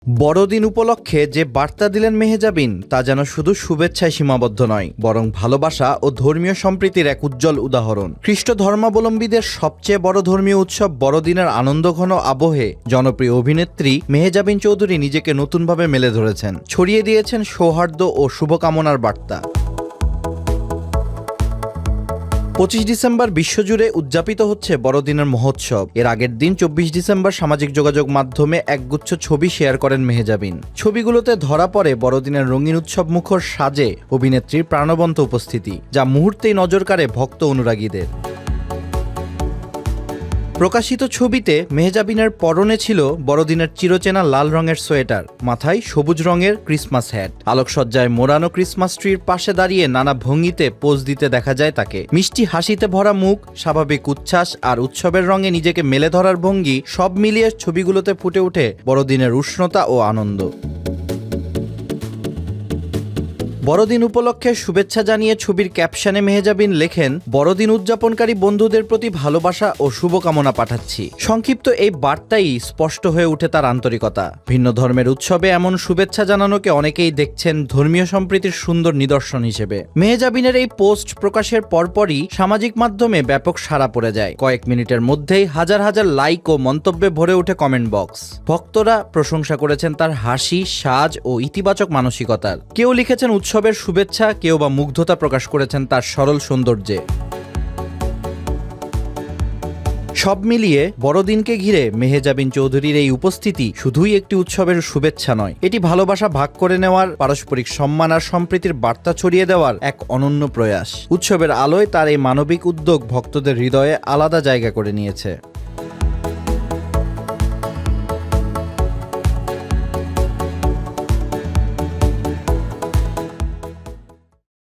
বড়দিন উপলক্ষে যে বার্তা দিলেন মেহজাবিন তা যেন শুধু শুভেচ্ছায় সীমাবদ্ধ নয়, বরং ভালোবাসা ও ধর্মীয় সম্প্রীতির এক উজ্জ্বল উদাহরণ। খ্রিস্ট ধর্মাবলম্বীদের সবচেয়ে বড় ধর্মীয় উৎসব বড়দিনের আনন্দঘন আবহে জনপ্রিয় অভিনেত্রী মেহজাবিন চৌধুরী নিজেকে নতুনভাবে মেলে ধরেছেন, ছড়িয়ে দিয়েছেন সৌহার্দ্য ও শুভকামনার বার্তা। 25 ডিসেম্বর বিশ্বজুড়ে উদযাপিত হচ্ছে বড়দিনের মহোৎসব। এর আগের দিন 24 ডিসেম্বর সামাজিক যোগাযোগ মাধ্যমে একগুচ্ছ ছবি শেয়ার করেন মেহজাবিন। ছবিগুলোতে ধরা পড়ে বড়দিনের রঙিন উৎসব মুখর সাজে অভিনেত্রীর প্রাণবন্ত উপস্থিতি, যা মুহূর্তেই নজর কাড়ে ভক্ত অনুরাগীদের। প্রকাশিত ছবিতে মেহজাবিনের পরনে ছিল বড়দিনের চিরচেনা লাল রঙের সোয়েটার, মাথায় সবুজ রঙের ক্রিসমাস হ্যাট। আলোকসজ্জায় মোড়ানো ক্রিসমাস ট্রির পাশে দাঁড়িয়ে নানা ভঙ্গিতে পোজ দিতে দেখা যায় তাকে। মিষ্টি হাসিতে ভরা মুখ, স্বাভাবিক উচ্ছ্বাস আর উৎসবের রঙে নিজেকে মেলে ধরার ভঙ্গি সব মিলিয়ে ছবিগুলোতে ফুটে ওঠে বড়দিনের উষ্ণতা ও আনন্দ। বড়দিন উপলক্ষে শুভেচ্ছা জানিয়ে ছবির ক্যাপশনে মেহজাবিন লেখেন, বড়দিন উদযাপনকারী বন্ধুদের প্রতি ভালোবাসা ও শুভকামনা পাঠাচ্ছি। সংক্ষিপ্ত এই বার্তাই স্পষ্ট হয়ে উঠে তার আন্তরিকতা। ভিন্ন ধর্মের উৎসবে এমন শুভেচ্ছা জানানোকে অনেকেই দেখছেন ধর্মীয় সম্প্রীতির সুন্দর নিদর্শন হিসেবে। মেহজাবিনের এই পোস্ট প্রকাশের পরপরই সামাজিক মাধ্যমে ব্যাপক সাড়া পড়ে যায়। কয়েক মিনিটের মধ্যেই হাজার হাজার লাইক ও মন্তব্যে ভরে ওঠে কমেন্ট বক্স। ভক্তরা প্রশংসা করেছেন তার হাসি, সাজ ও ইতিবাচক মানসিকতার। কেউ লিখেছেন উৎসবের শুভেচ্ছা, কেউ বা মুগ্ধতা প্রকাশ করেছেন তার সরল সৌন্দর্যে। সব মিলিয়ে বড়দিনকে ঘিরে মেহজাবিন চৌধুরীর এই উপস্থিতি শুধুই একটি উৎসবের শুভেচ্ছা নয়, এটি ভালোবাসা ভাগ করে নেওয়ার, পারস্পরিক সম্মান আর সম্প্রীতির বার্তা ছড়িয়ে দেওয়ার এক অনন্য প্রয়াস। উৎসবের আলোয় তার এই মানবিক উদ্যোগ ভক্তদের হৃদয়ে আলাদা জায়গা করে নিয়েছে।